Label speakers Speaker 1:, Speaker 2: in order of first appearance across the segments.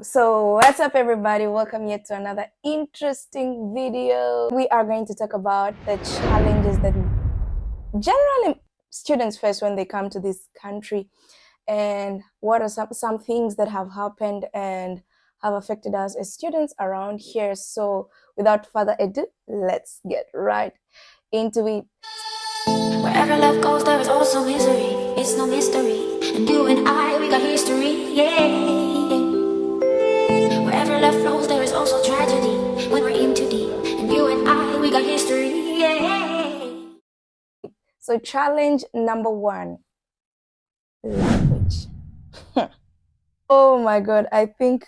Speaker 1: So what's up everybody, welcome yet to another interesting video. We are going to talk about the challenges that generally students face when they come to this country, and what are some things that have happened and have affected us as students around here. So without further ado, let's get right into it.
Speaker 2: Wherever love goes, there is also misery. It's no mystery. And you and I, we got history. Yeah. Wherever love flows, there is also tragedy. When we're in too deep. And you and I, we got history. Yeah.
Speaker 1: So challenge number one, language. Oh my god, I think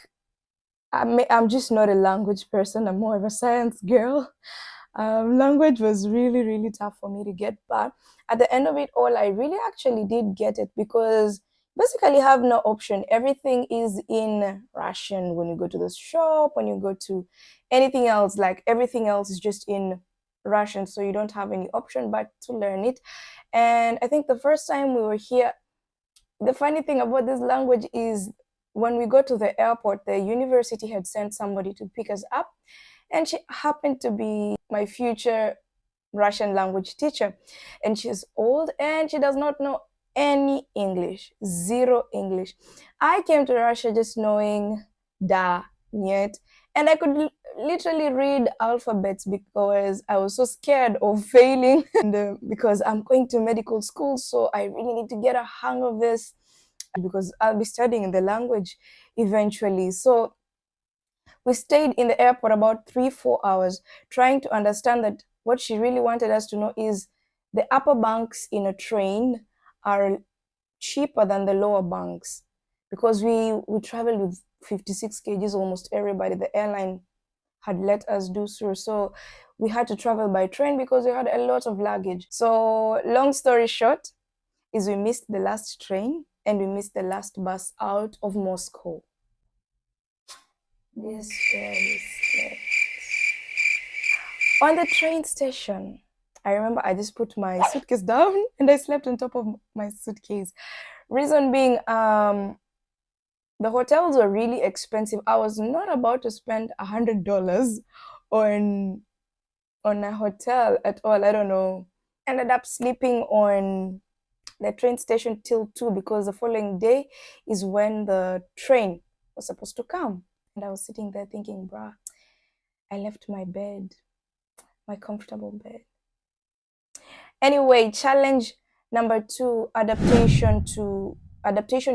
Speaker 1: I'm just not a language person. I'm more of a science girl. Language was really, really tough for me to get, but at the end of it all, I really actually did get it because basically have no option. Everything is in Russian when you go to the shop, when you go to anything else, like everything else is just in Russian, so you don't have any option but to learn it. And I think the first time we were here, the funny thing about this language is when we go to the airport, the university had sent somebody to pick us up, and she happened to be my future Russian language teacher. And she's old and she does not know any English, zero English. I came to Russia just knowing da, нет, and I could literally read alphabets because I was so scared of failing. And because I'm going to medical school, so I really need to get a hang of this because I'll be studying the language eventually. So we stayed in the airport about 3-4 hours trying to understand that what she really wanted us to know is the upper bunks in a train are cheaper than the lower bunks, because we traveled with 56 kgs, almost everybody the airline had let us do so we had to travel by train because we had a lot of luggage. So long story short is we missed the last train and we missed the last bus out of Moscow. Yes, yes. On the train station, I remember I just put my suitcase down and I slept on top of my suitcase. Reason being, the hotels were really expensive. I was not about to spend $100 on a hotel at all. I don't know. Ended up sleeping on the train station till 2 because the following day is when the train was supposed to come. And I was sitting there thinking, bruh, I left my bed, my comfortable bed. Anyway, challenge number two, adaptation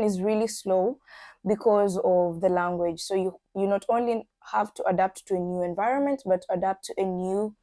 Speaker 1: is really slow because of the language. So you not only have to adapt to a new environment, but adapt to a new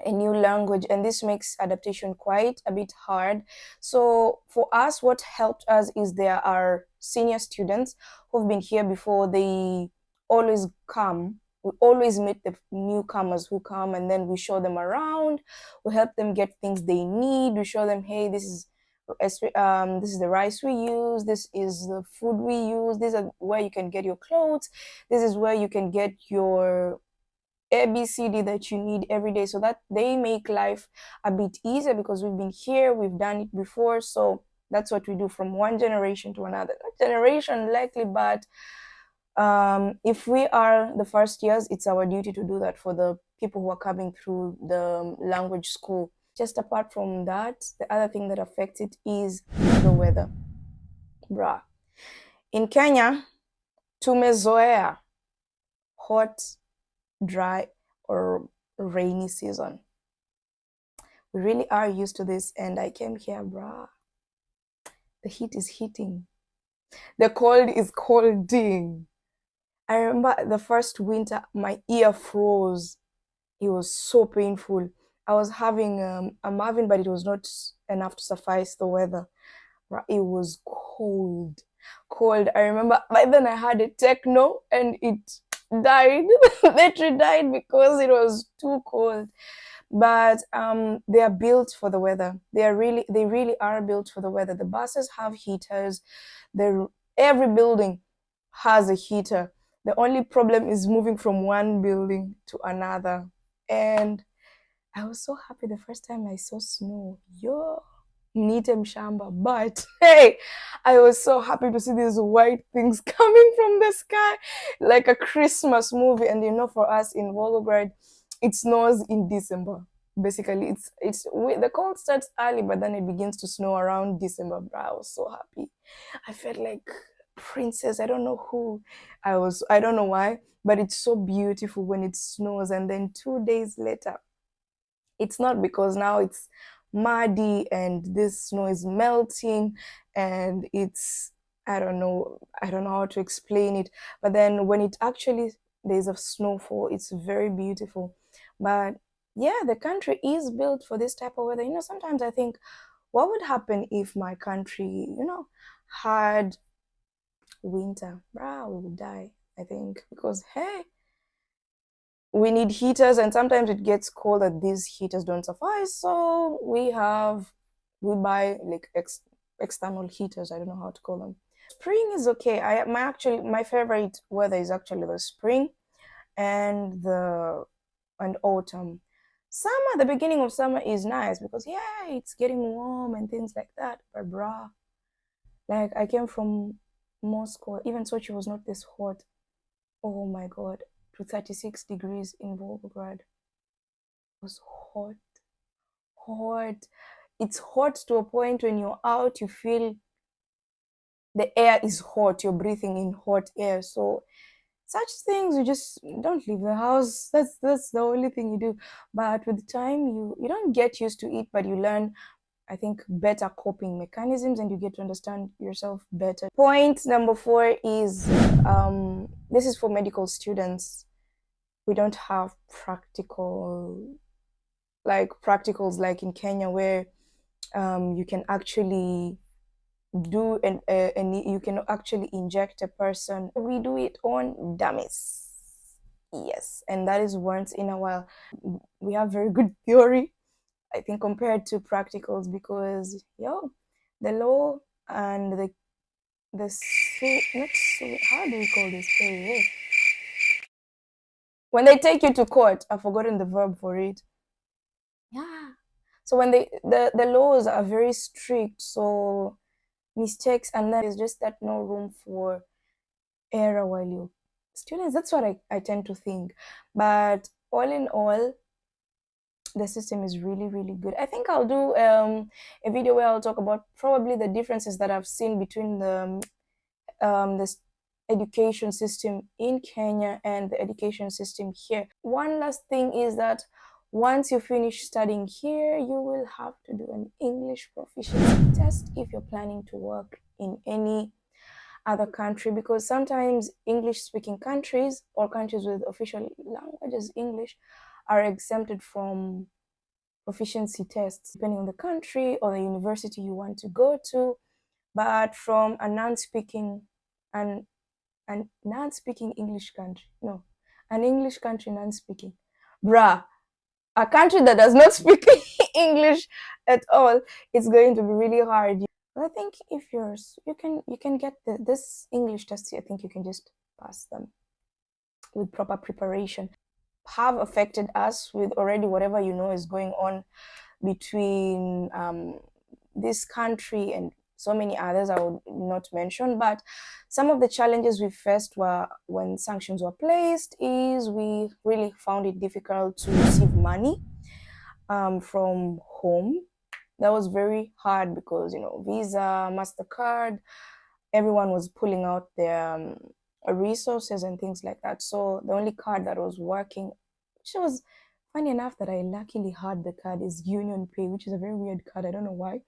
Speaker 1: language, and this makes adaptation quite a bit hard. So for us, what helped us is there are senior students who've been here before. They always come, we always meet the newcomers who come, and then we show them around, we help them get things they need, we show them, hey, this is the rice we use, this is the food we use, this is where you can get your clothes, this is where you can get your ABCD that you need every day, so that they make life a bit easier because we've been here, we've done it before. So that's what we do from one generation to another. Not generation likely, but if we are the first years, it's our duty to do that for the people who are coming through the language school. Just apart from that, the other thing that affects it is the weather. Bruh. In Kenya, tumezoea hot, dry, or rainy season. We really are used to this, and I came here, bruh. The heat is hitting. The cold is colding. I remember the first winter, my ear froze. It was so painful. I was having a Marvin, but it was not enough to suffice the weather. It was cold. Cold. I remember by then I had a techno and it died. The battery died because it was too cold. But they are built for the weather. They really are built for the weather. The buses have heaters. Every building has a heater. The only problem is moving from one building to another. And I was so happy the first time I saw snow. Yo, Nite Mshamba. But hey, I was so happy to see these white things coming from the sky like a Christmas movie. And for us in Volgograd, it snows in December. Basically, the cold starts early, but then it begins to snow around December. Bro, I was so happy. I felt like princess. I don't know who I was. I don't know why, but it's so beautiful when it snows. And then 2 days later, it's not, because now it's muddy and this snow is melting, and I don't know how to explain it. But then when it actually there's a snowfall, it's very beautiful. But yeah, the country is built for this type of weather. Sometimes I think, what would happen if my country, had winter? Bruh, we would die, I think, because hey, we need heaters, and sometimes it gets cold that these heaters don't suffice, so we buy like external heaters. I don't know how to call them. Spring is okay. My favorite weather is actually the spring and the and autumn. Summer, the beginning of summer is nice because yeah, it's getting warm and things like that. But bruh, like I came from Moscow, even Sochi was not this hot. Oh my god, to 36 degrees in Volgograd. Was hot, hot. It's hot to a point when you're out, you feel the air is hot, you're breathing in hot air. So such things, you just don't leave the house. That's the only thing you do. But with time, you don't get used to it, but you learn, I think, better coping mechanisms, and you get to understand yourself better. Point number 4 is this is for medical students. We don't have practicals like in Kenya, where you can actually and you can actually inject a person. We do it on dummies. Yes, and that is once in a while. We have very good theory, I think, compared to practicals, because the law and not how do we call this? Hey. When they take you to court, I've forgotten the verb for it. Yeah. So when the laws are very strict, so mistakes, and then there's just that no room for error while you students. That's what I tend to think. But all in all, the system is really, really good. I think I'll do a video where I'll talk about probably the differences that I've seen between this education system in Kenya and the education system here. One last thing is that once you finish studying here, you will have to do an English proficiency test if you're planning to work in any other country, because sometimes English speaking countries or countries with official language as English are exempted from proficiency tests depending on the country or the university you want to go to. But from a non-speaking and non-speaking English country, no, an English country non-speaking, bruh, a country that does not speak English at all, it's going to be really hard. But I think if you can get this English test, I think you can just pass them with proper preparation. Have affected us with already whatever is going on between this country and so many others I would not mention. But some of the challenges we faced were when sanctions were placed is we really found it difficult to receive money from home. That was very hard because Visa, MasterCard, everyone was pulling out their resources and things like that. So the only card that was working, which was funny enough that I luckily had the card, is Union Pay, which is a very weird card. I don't know why,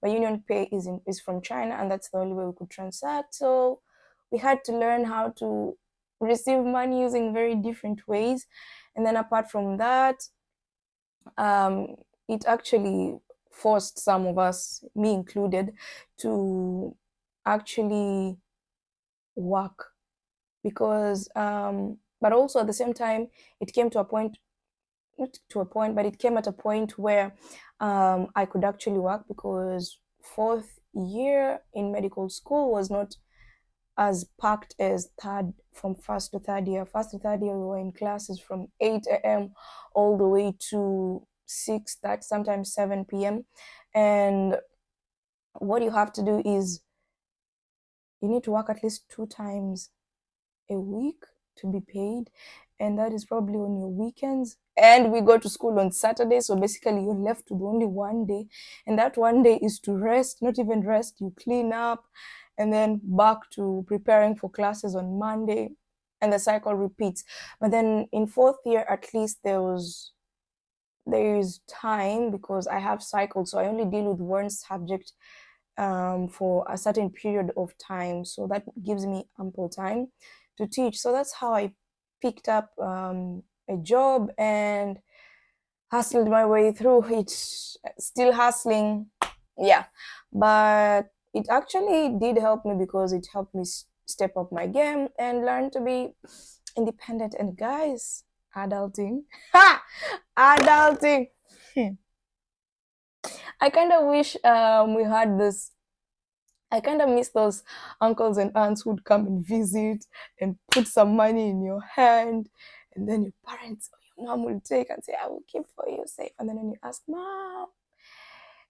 Speaker 1: but Union Pay is from China, and that's the only way we could transact. So we had to learn how to receive money using very different ways. And then apart from that, um, it actually forced some of us, me included, to actually work, because but also at the same time it came to a point, not to a point, but it came at a point where I could actually work, because fourth year in medical school was not as packed as from first to third year. First to third year, we were in classes from 8 a.m. all the way to 6, that sometimes 7 p.m. And what you have to do is you need to work at least 2 times a week to be paid, and that is probably on your weekends. And we go to school on Saturday, so basically you're left with only one day, and that one day is to rest. Not even rest, you clean up, and then back to preparing for classes on Monday, and the cycle repeats. But then in fourth year, at least there is time because I have cycled, so I only deal with one subject for a certain period of time. So that gives me ample time to teach. So that's how I picked up a job and hustled my way through it. Still hustling, yeah, but it actually did help me because it helped me step up my game and learn to be independent. And guys, adulting, ha, adulting. I kind of wish we had this. I kind of miss those uncles and aunts who'd come and visit and put some money in your hand, and then your parents or your mom will take and say, "I will keep for you safe." And then when you ask, "Mom,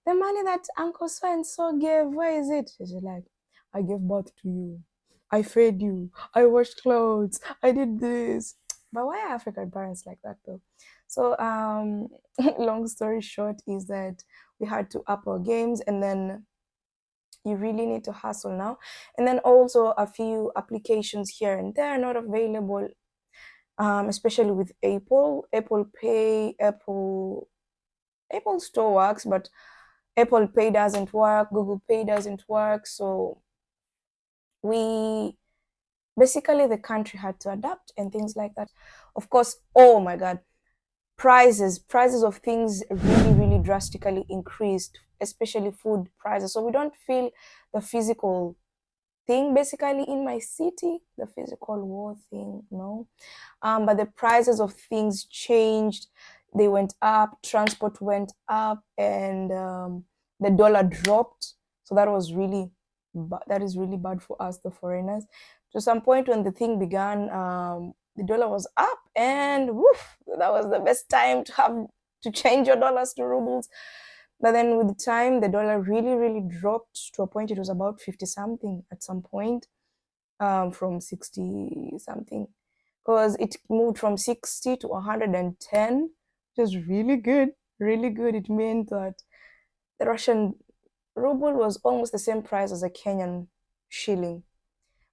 Speaker 1: the money that Uncle so and so gave, where is it?" She's like, "I gave birth to you. I fed you. I washed clothes. I did this." But why are African parents like that though? So, long story short is that we had to up our games, and then you really need to hustle now. And then also a few applications here and there are not available, especially with Apple Pay, Apple Store works, but Apple Pay doesn't work, Google Pay doesn't work. So we basically, the country had to adapt and things like that. Of course, oh my God, prices of things really drastically increased, especially food prices. So we don't feel the physical thing basically in my city, the physical war thing, no. But the prices of things changed. They went up, transport went up, and the dollar dropped. So that was really that is really bad for us, the foreigners. To some point when the thing began, the dollar was up, and woof, that was the best time to have to change your dollars to rubles. But then with time, the dollar really dropped to a point it was about 50 something at some point, from 60 something, because it moved from 60 to 110, which is really good, really good. It meant that the Russian ruble was almost the same price as a Kenyan shilling.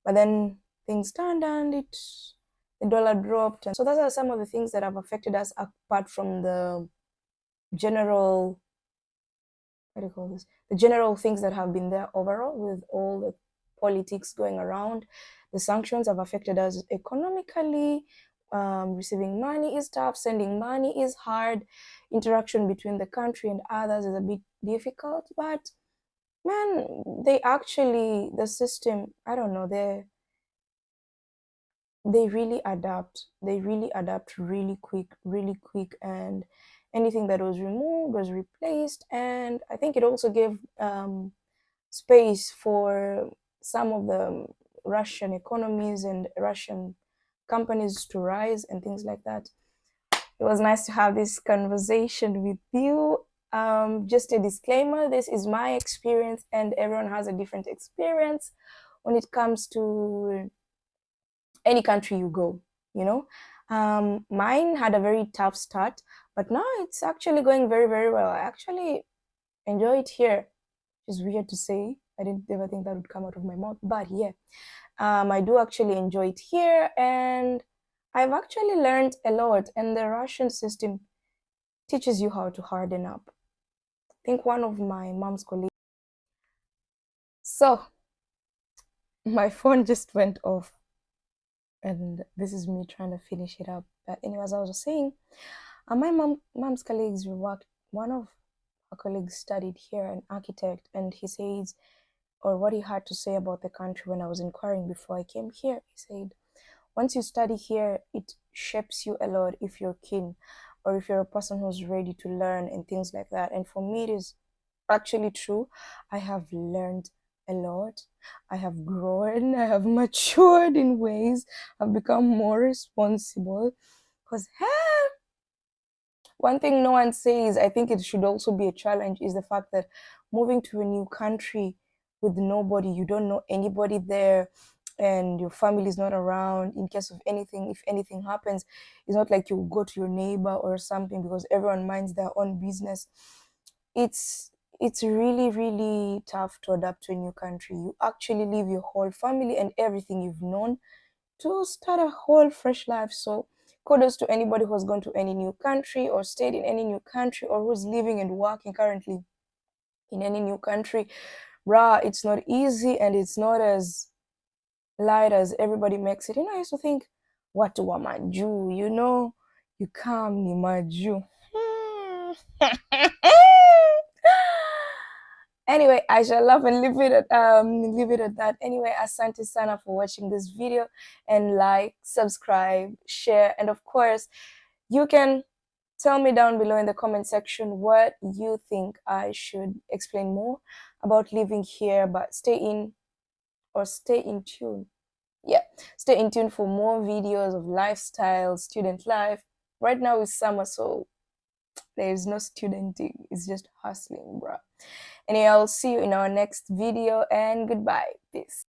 Speaker 1: But then things turned and the dollar dropped. And so those are some of the things that have affected us apart from the general, what do you call this? The general things that have been there overall with all the politics going around. The sanctions have affected us economically. Receiving money is tough, sending money is hard, interaction between the country and others is a bit difficult. But man, they actually, the system, I don't know, they really adapt. They really adapt really quick, and anything that was removed was replaced. And I think it also gave space for some of the Russian economies and Russian companies to rise and things like that. It was nice to have this conversation with you. Just a disclaimer, this is my experience, and everyone has a different experience when it comes to any country you go, you know. Mine had a very tough start, but now it's actually going very well. I actually enjoy it here, which is weird to say. I didn't ever think that would come out of my mouth, but yeah, I do actually enjoy it here, and I've actually learned a lot. And the Russian system teaches you how to harden up. I think one of my mom's colleagues. So my phone just went off, and this is me trying to finish it up. But anyways, I was just saying, my mom's colleagues worked. One of her colleagues studied here, an architect, and he says, or what he had to say about the country when I was inquiring before I came here. He said, once you study here, it shapes you a lot if you're keen, or if you're a person who's ready to learn and things like that. And for me, it is actually true. I have learned a lot. I have grown. I have matured in ways. I've become more responsible. Because, one thing no one says, I think it should also be a challenge, is the fact that moving to a new country with nobody, you don't know anybody there, and your family is not around in case of anything. If anything happens, it's not like you go to your neighbor or something, because everyone minds their own business. It's really, really tough to adapt to a new country. You actually leave your whole family and everything you've known to start a whole fresh life. So kudos to anybody who's gone to any new country or stayed in any new country, or who's living and working currently in any new country. Rah, it's not easy, and it's not as light as everybody makes it. I used to think, watu wa majuu, you come ni majuu. Anyway, I shall love and leave it at that. Anyway, asante sana for watching this video, and like, subscribe, share, and of course, you can tell me down below in the comment section what you think I should explain more about living here. But stay in tune. Yeah, stay in tune for more videos of lifestyle, student life. Right now is summer, so there is no studenting. It's just hustling, bruh. Anyway, I'll see you in our next video, and goodbye. Peace.